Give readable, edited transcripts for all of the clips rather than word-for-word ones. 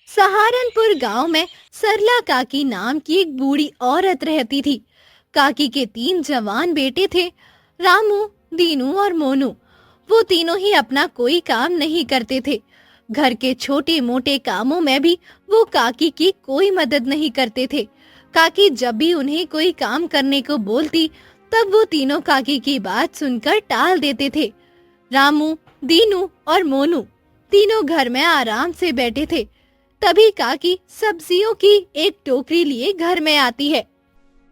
सहारनपुर गांव में सरला काकी नाम की एक बूढ़ी औरत रहती थी। काकी के 3 जवान बेटे थे, रामू, दीनू और मोनू। वो तीनों ही अपना कोई काम नहीं करते थे। घर के छोटे मोटे कामों में भी वो काकी की कोई मदद नहीं करते थे। काकी जब भी उन्हें कोई काम करने को बोलती, तब वो तीनों काकी की बात सुनकर टाल देते थे। रामू, दीनू और मोनू तीनों घर में आराम से बैठे थे। तभी काकी सब्जियों की एक टोकरी लिए घर में आती है।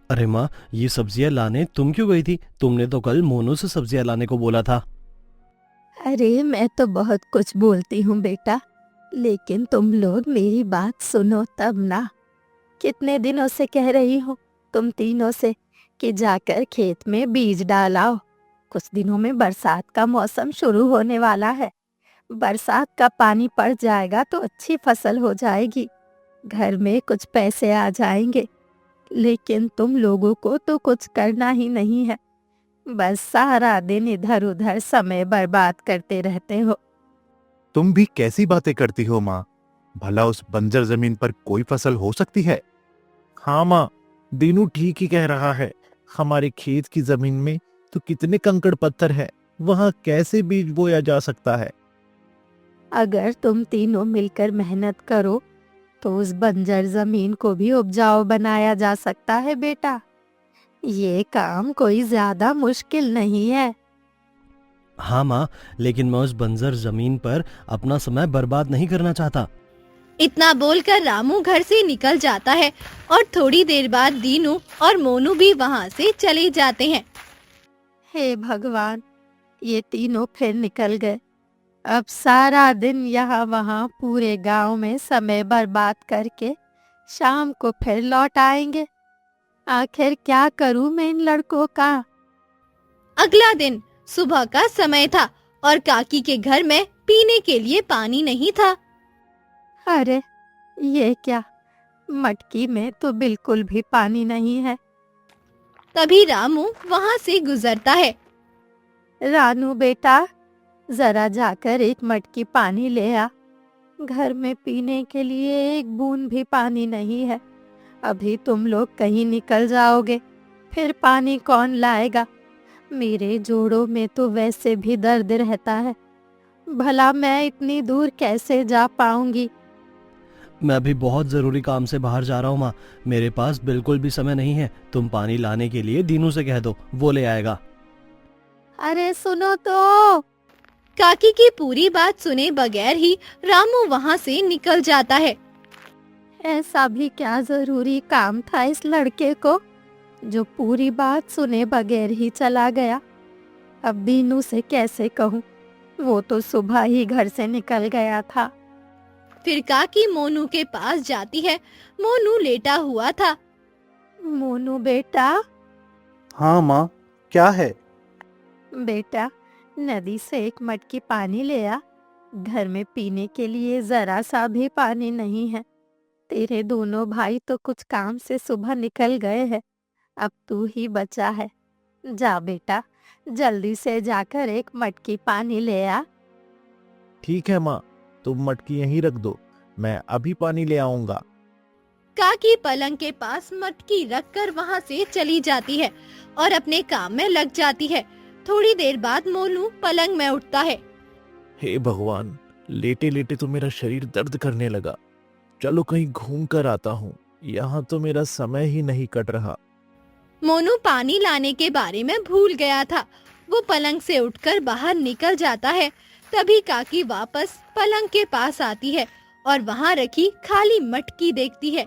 अरे माँ, ये सब्जियां लाने तुम क्यों गई थी? तुमने तो कल मोनू से सब्जियां लाने को बोला था। अरे मैं तो बहुत कुछ बोलती हूँ बेटा, लेकिन तुम लोग मेरी बात सुनो तब ना। कितने दिनों से कह रही हूँ तुम तीनों से कि जाकर खेत में बीज डालाओ। कुछ दिनों में बरसात का मौसम शुरू होने वाला है। बरसात का पानी पड़ जाएगा तो अच्छी फसल हो जाएगी, घर में कुछ पैसे आ जाएंगे। लेकिन तुम लोगों को तो कुछ करना ही नहीं है, बस सारा दिन इधर उधर समय बर्बाद करते रहते हो। तुम भी कैसी बातें करती हो माँ? भला उस बंजर जमीन पर कोई फसल हो सकती है? हाँ माँ, दीनू ठीक ही कह रहा है। हमारे खेत की जमीन में तो कितने कंकड़ पत्थर है, वहाँ कैसे बीज बोया जा सकता है? अगर तुम तीनों मिलकर मेहनत करो तो उस बंजर जमीन को भी उपजाऊ बनाया जा सकता है बेटा। ये काम कोई ज्यादा मुश्किल नहीं है। हाँ माँ, लेकिन मैं उस बंजर जमीन पर अपना समय बर्बाद नहीं करना चाहता। इतना बोलकर रामू घर से निकल जाता है और थोड़ी देर बाद दीनू और मोनू भी वहाँ से चले जाते हैं। हे भगवान, ये तीनों फिर निकल गए। अब सारा दिन यहाँ वहाँ पूरे गांव में समय बर्बाद करके शाम को फिर लौट आएंगे। आखिर क्या करूं मैं इन लड़कों का। अगला दिन सुबह का समय था और काकी के घर में पीने के लिए पानी नहीं था। अरे ये क्या, मटकी में तो बिल्कुल भी पानी नहीं है। तभी रामू वहाँ से गुजरता है। रानू बेटा, जरा जाकर एक मटकी पानी ले आ। घर में पीने के लिए एक बूंद भी पानी नहीं है। अभी तुम लोग कहीं निकल जाओगे, फिर पानी कौन लाएगा? मेरे जोड़ों में तो वैसे भी दर्द रहता है। भला मैं इतनी दूर कैसे जा पाऊंगी? मैं अभी बहुत जरूरी काम से बाहर जा रहा हूँ माँ। मेरे पास बिल्कुल भी समय नहीं है। तुम पानी लाने के लिए दीनू से कह दो, वो ले आएगा। अरे सुनो तो। काकी की पूरी बात सुने बगैर ही रामू वहाँ से निकल जाता है। ऐसा भी क्या जरूरी काम था इस लड़के को जो पूरी बात सुने बगैर ही चला गया? अब बीनू से कैसे कहूँ, वो तो सुबह ही घर से निकल गया था। फिर काकी मोनू के पास जाती है। मोनू लेटा हुआ था। मोनू बेटा। हाँ माँ, क्या है? बेटा, नदी से एक मटकी पानी ले आ। घर में पीने के लिए जरा सा भी पानी नहीं है। तेरे दोनों भाई तो कुछ काम से सुबह निकल गए हैं, अब तू ही बचा है। जा बेटा, जल्दी से जाकर एक मटकी पानी ले आ। ठीक है माँ, तुम मटकी यहीं रख दो, मैं अभी पानी ले आऊंगा। काकी पलंग के पास मटकी रखकर वहाँ से चली जाती है और अपने काम में लग जाती है। थोड़ी देर बाद मोनू पलंग में उठता है। हे भगवान, लेटे लेटे तो मेरा शरीर दर्द करने लगा। चलो कहीं घूम कर आता हूँ, यहाँ तो मेरा समय ही नहीं कट रहा। मोनू पानी लाने के बारे में भूल गया था। वो पलंग से उठकर बाहर निकल जाता है। तभी काकी वापस पलंग के पास आती है और वहाँ रखी खाली मटकी देखती है।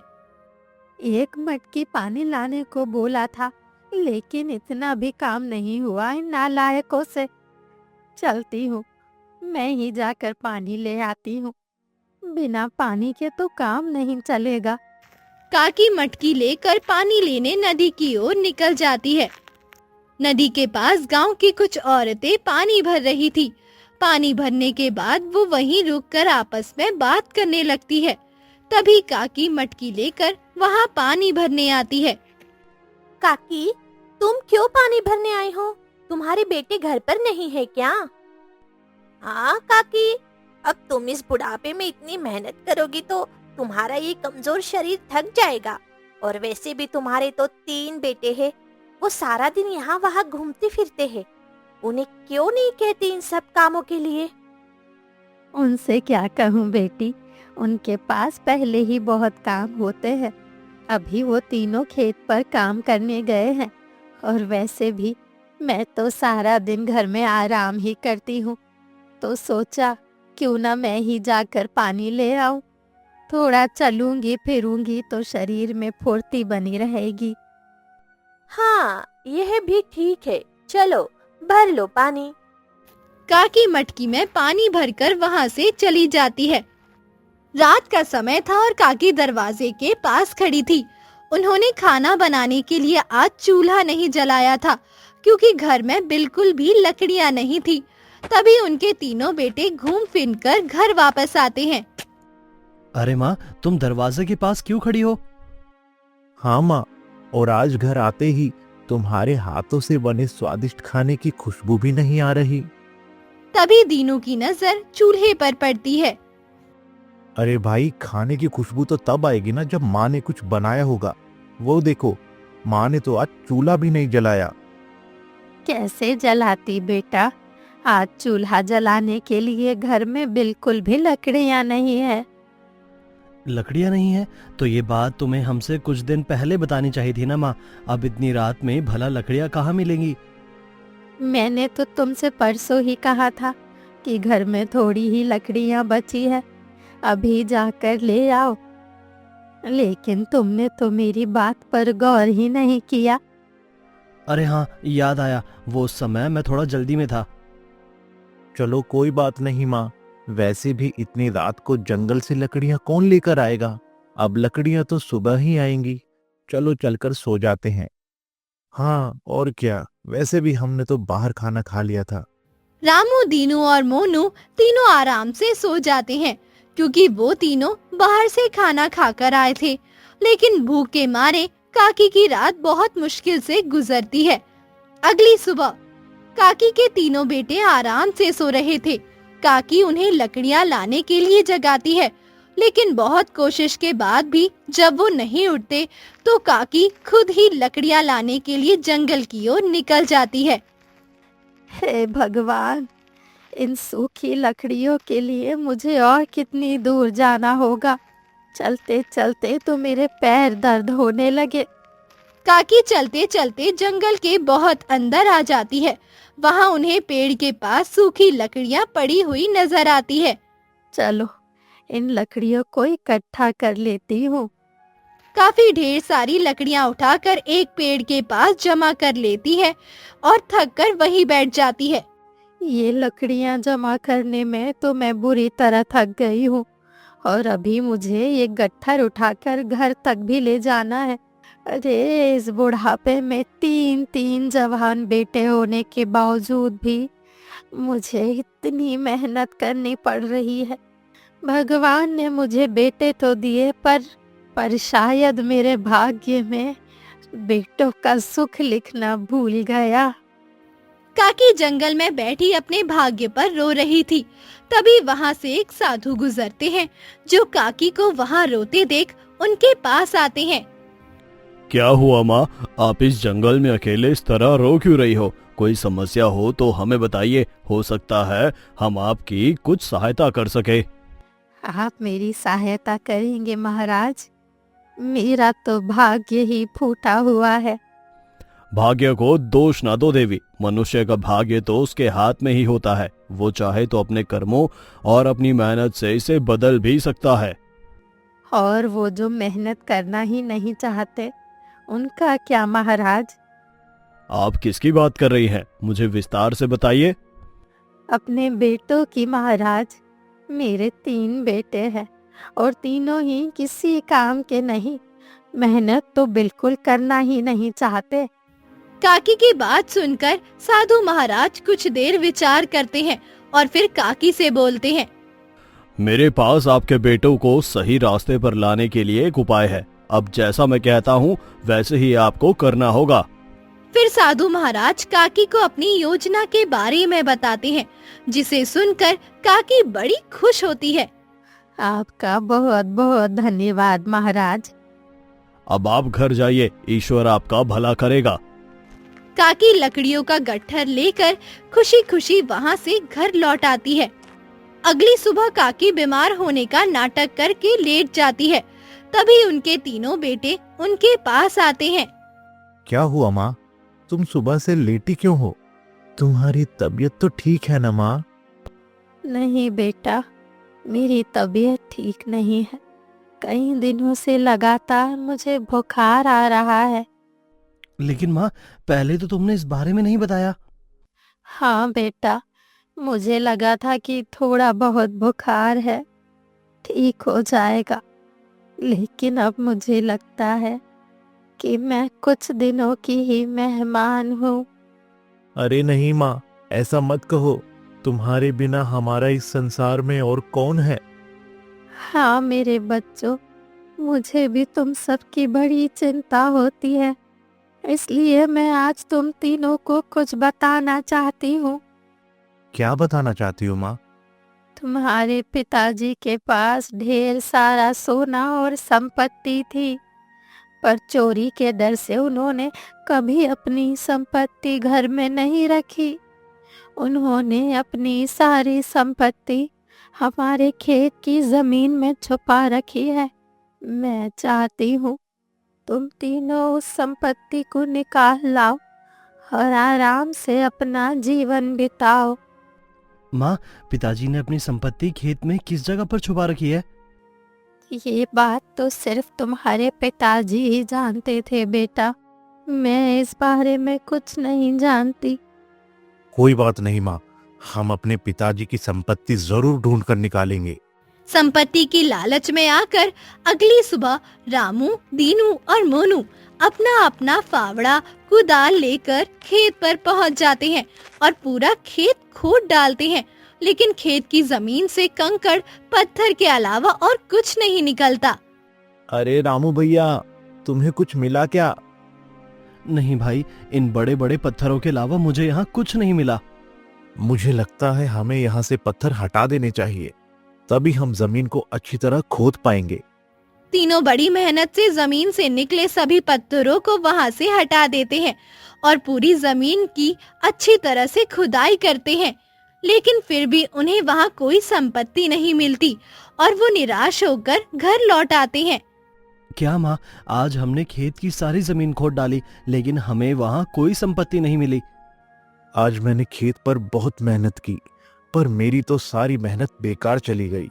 एक मटकी पानी लाने को बोला था, लेकिन इतना भी काम नहीं हुआ इन नालायकों से। चलती हूँ, मैं ही जाकर पानी ले आती हूँ। बिना पानी के तो काम नहीं चलेगा। काकी मटकी लेकर पानी लेने नदी की ओर निकल जाती है। नदी के पास गांव की कुछ औरतें पानी भर रही थी। पानी भरने के बाद वो वहीं रुककर आपस में बात करने लगती है। तभी काकी मटकी लेकर वहाँ पानी भरने आती है। काकी, तुम क्यों पानी भरने आई हो? तुम्हारे बेटे घर पर नहीं है क्या? हाँ काकी, अब तुम इस बुढ़ापे में इतनी मेहनत करोगी तो तुम्हारा ये कमजोर शरीर थक जाएगा। और वैसे भी तुम्हारे तो 3 बेटे हैं, वो सारा दिन यहाँ वहाँ घूमते फिरते हैं। उन्हें क्यों नहीं कहती इन सब कामों के लिए? उनसे क्या कहूँ बेटी, उनके पास पहले ही बहुत काम होते हैं। अभी वो तीनों खेत पर काम करने गए हैं। और वैसे भी मैं तो सारा दिन घर में आराम ही करती हूँ, तो सोचा क्यों ना मैं ही जाकर पानी ले आऊं। थोड़ा चलूंगी फिरूंगी तो शरीर में फुर्ती बनी रहेगी। हाँ, यह भी ठीक है। चलो भर लो पानी। काकी मटकी में पानी भरकर वहां से चली जाती है। रात का समय था और काकी दरवाजे के पास खड़ी थी। उन्होंने खाना बनाने के लिए आज चूल्हा नहीं जलाया था, क्योंकि घर में बिल्कुल भी लकड़ियां नहीं थी। तभी उनके तीनों बेटे घूम फिर कर घर वापस आते हैं। अरे माँ, तुम दरवाजे के पास क्यों खड़ी हो? हाँ माँ, और आज घर आते ही तुम्हारे हाथों से बने स्वादिष्ट खाने की खुशबू भी नहीं आ रही। तभी दीनू की नजर चूल्हे पर पड़ती है। अरे भाई, खाने की खुशबू तो तब आएगी ना जब माँ ने कुछ बनाया होगा। वो देखो, माँ ने तो आज चूल्हा भी नहीं जलाया। कैसे जलाती बेटा, आज चूल्हा जलाने के लिए घर में बिल्कुल भी लकड़ियां नहीं है। लकड़ियां नहीं है तो ये बात तुम्हें हमसे कुछ दिन पहले बतानी चाहिए थी ना माँ। अब इतनी रात में भला लकड़ियां कहाँ मिलेंगी? मैंने तो तुमसे परसों ही कहा था कि घर में थोड़ी ही लकड़ियां बची है, अभी जाकर ले आओ। लेकिन तुमने तो मेरी बात पर गौर ही नहीं किया। अरे हाँ, याद आया, वो समय मैं थोड़ा जल्दी में था। चलो कोई बात नहीं माँ, वैसे भी इतनी रात को जंगल से लकड़ियां कौन लेकर आएगा। अब लकड़ियां तो सुबह ही आएंगी। चलो चलकर सो जाते हैं। हाँ और क्या, वैसे भी हमने तो बाहर खाना खा लिया था। रामू, दीनू और मोनू तीनों आराम से सो जाते हैं, क्योंकि वो तीनों बाहर से खाना खाकर आए थे। लेकिन भूख के मारे काकी की रात बहुत मुश्किल से गुजरती है। अगली सुबह काकी के तीनों बेटे आराम से सो रहे थे। काकी उन्हें लकड़ियां लाने के लिए जगाती है, लेकिन बहुत कोशिश के बाद भी जब वो नहीं उठते तो काकी खुद ही लकड़ियां लाने के लिए जंगल की ओर निकल जाती है। हे भगवान, इन सूखी लकड़ियों के लिए मुझे और कितनी दूर जाना होगा। चलते चलते तो मेरे पैर दर्द होने लगे। काकी चलते चलते जंगल के बहुत अंदर आ जाती है। वहाँ उन्हें पेड़ के पास सूखी लकड़ियाँ पड़ी हुई नजर आती है। चलो इन लकड़ियों को इकट्ठा कर लेती हूँ। काफी ढेर सारी लकड़ियाँ उठाकर एक पेड़ के पास जमा कर लेती है और थक कर वहीं बैठ जाती है। ये लकड़ियाँ जमा करने में तो मैं बुरी तरह थक गई हूँ, और अभी मुझे ये गट्ठर उठाकर घर तक भी ले जाना है। अरे इस बुढ़ापे में 3 जवान बेटे होने के बावजूद भी मुझे इतनी मेहनत करनी पड़ रही है। भगवान ने मुझे बेटे तो दिए, पर शायद मेरे भाग्य में बेटों का सुख लिखना भूल गया। काकी जंगल में बैठी अपने भाग्य पर रो रही थी। तभी वहाँ से एक साधु गुजरते हैं, जो काकी को वहाँ रोते देख उनके पास आते हैं। क्या हुआ माँ, आप इस जंगल में अकेले इस तरह रो क्यों रही हो? कोई समस्या हो तो हमें बताइए, हो सकता है हम आपकी कुछ सहायता कर सके। आप मेरी सहायता करेंगे महाराज? मेरा तो भाग्य ही फूटा हुआ है। भाग्य को दोष ना दो देवी, मनुष्य का भाग्य तो उसके हाथ में ही होता है। वो चाहे तो अपने कर्मों और अपनी मेहनत से इसे बदल भी सकता है। और वो जो मेहनत करना ही नहीं चाहते, उनका क्या महाराज? आप किसकी बात कर रही हैं? मुझे विस्तार से बताइए। अपने बेटों की महाराज। मेरे 3 बेटे हैं और तीनों ही किसी काम के नहीं, मेहनत तो बिल्कुल करना ही नहीं चाहते। काकी की बात सुनकर साधु महाराज कुछ देर विचार करते हैं और फिर काकी से बोलते हैं। मेरे पास आपके बेटों को सही रास्ते पर लाने के लिए एक उपाय है। अब जैसा मैं कहता हूँ वैसे ही आपको करना होगा। फिर साधु महाराज काकी को अपनी योजना के बारे में बताते हैं, जिसे सुनकर काकी बड़ी खुश होती है। आपका बहुत बहुत धन्यवाद महाराज। अब आप घर जाइए, ईश्वर आपका भला करेगा। काकी लकड़ियों का गट्ठर लेकर खुशी खुशी वहाँ से घर लौट आती है। अगली सुबह काकी बीमार होने का नाटक करके लेट जाती है। तभी उनके तीनों बेटे उनके पास आते हैं। क्या हुआ माँ, तुम सुबह से लेटी क्यों हो? तुम्हारी तबीयत तो ठीक है ना माँ? नहीं बेटा, मेरी तबीयत ठीक नहीं है। कई दिनों से लगातार मुझे बुखार आ रहा है। लेकिन माँ, पहले तो तुमने इस बारे में नहीं बताया। हाँ बेटा, मुझे लगा था कि थोड़ा बहुत बुखार है, ठीक हो जाएगा। लेकिन अब मुझे लगता है कि मैं कुछ दिनों की ही मेहमान हूँ। अरे नहीं माँ, ऐसा मत कहो। तुम्हारे बिना हमारा इस संसार में और कौन है? हाँ मेरे बच्चों, मुझे भी तुम सबकी बड़ी चिंता होती है, इसलिए मैं आज तुम तीनों को कुछ बताना चाहती हूँ। क्या बताना चाहती हो माँ? तुम्हारे पिताजी के पास ढेर सारा सोना और संपत्ति थी, पर चोरी के डर से उन्होंने कभी अपनी संपत्ति घर में नहीं रखी। उन्होंने अपनी सारी संपत्ति हमारे खेत की जमीन में छुपा रखी है। मैं चाहती हूँ तुम तीनों उस संपत्ति को निकाल लाओ और आराम से अपना जीवन बिताओ। माँ, पिताजी ने अपनी संपत्ति खेत में किस जगह पर छुपा रखी है? ये बात तो सिर्फ तुम्हारे पिताजी ही जानते थे बेटा, मैं इस बारे में कुछ नहीं जानती। कोई बात नहीं माँ, हम अपने पिताजी की संपत्ति जरूर ढूंढ कर निकालेंगे। संपत्ति की लालच में आकर अगली सुबह रामू, दीनू और मोनू अपना अपना फावड़ा कुदाल लेकर खेत पर पहुंच जाते हैं और पूरा खेत खोद डालते हैं। लेकिन खेत की जमीन से कंकड़ पत्थर के अलावा और कुछ नहीं निकलता। अरे रामू भैया, तुम्हें कुछ मिला क्या? नहीं भाई, इन बड़े बड़े पत्थरों के अलावा मुझे यहाँ कुछ नहीं मिला। मुझे लगता है हमें यहाँ से पत्थर हटा देने चाहिए, तभी हम जमीन को अच्छी तरह खोद पाएंगे। तीनों बड़ी मेहनत से जमीन से निकले सभी पत्थरों को वहां से हटा देते हैं और पूरी जमीन की अच्छी तरह से खुदाई करते हैं। लेकिन फिर भी उन्हें वहां कोई संपत्ति नहीं मिलती और वो निराश होकर घर लौट आते हैं। क्या माँ, आज हमने खेत की सारी जमीन खोद डाली लेकिन हमें वहाँ कोई संपत्ति नहीं मिली। आज मैंने खेत पर बहुत मेहनत की, पर मेरी तो सारी मेहनत बेकार चली गई।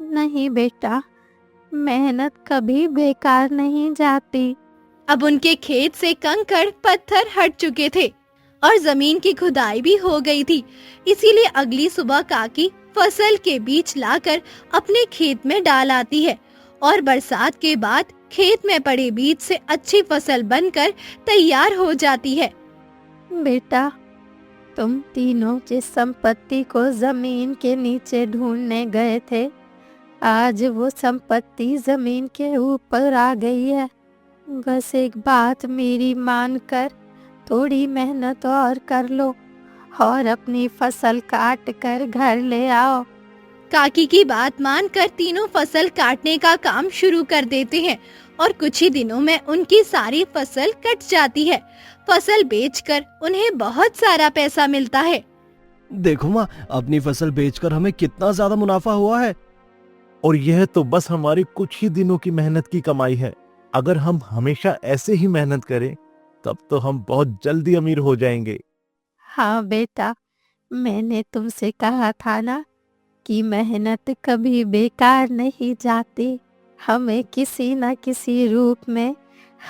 नहीं बेटा, मेहनत कभी बेकार नहीं जाती। अब उनके खेत से कंकड़ पत्थर हट चुके थे और जमीन की खुदाई भी हो गई थी। इसीलिए अगली सुबह काकी फसल के बीज लाकर अपने खेत में डाल आती है और बरसात के बाद खेत में पड़े बीज से अच्छी फसल बनकर तैयार हो जाती है। बेटा, तुम तीनों जिस संपत्ति को जमीन के नीचे ढूंढने गए थे, आज वो संपत्ति जमीन के ऊपर आ गई है। बस एक बात मेरी मानकर थोड़ी मेहनत और कर लो और अपनी फसल काट कर घर ले आओ। काकी की बात मानकर तीनों फसल काटने का काम शुरू कर देते हैं और कुछ ही दिनों में उनकी सारी फसल कट जाती है। फसल बेचकर उन्हें बहुत सारा पैसा मिलता है। देखो माँ, अपनी फसल बेचकर हमें कितना ज्यादा मुनाफा हुआ है। और यह तो बस हमारी कुछ ही दिनों की मेहनत की कमाई है। अगर हम हमेशा ऐसे ही मेहनत करें, तब तो हम बहुत जल्दी अमीर हो जाएंगे। हाँ बेटा, मैंने तुमसे कहा था ना कि मेहनत कभी बेकार नहीं जाती। हमें किसी न किसी रूप में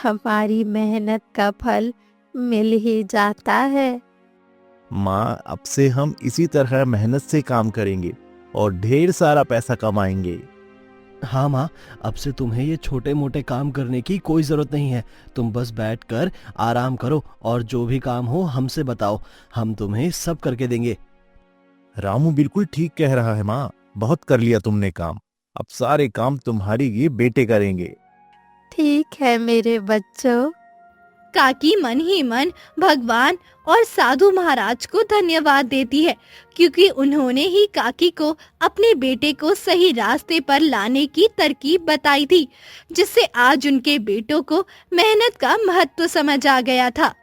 हमारी मेहनत का फल मिल ही जाता है। माँ, अब से हम इसी तरह मेहनत से काम करेंगे और ढेर सारा पैसा कमाएंगे। हाँ माँ, अब से तुम्हें ये छोटे मोटे काम करने की कोई जरूरत नहीं है। तुम बस बैठकर आराम करो और जो भी काम हो हमसे बताओ, हम तुम्हें सब करके देंगे। रामू बिल्कुल ठीक कह रहा है माँ, बहुत कर लिया तुमने काम। अब सारे काम तुम्हारी ये बेटे करेंगे। ठीक है मेरे बच्चों। काकी मन ही मन भगवान और साधु महाराज को धन्यवाद देती है, क्योंकि उन्होंने ही काकी को अपने बेटे को सही रास्ते पर लाने की तरकीब बताई थी, जिससे आज उनके बेटों को मेहनत का महत्व समझ आ गया था।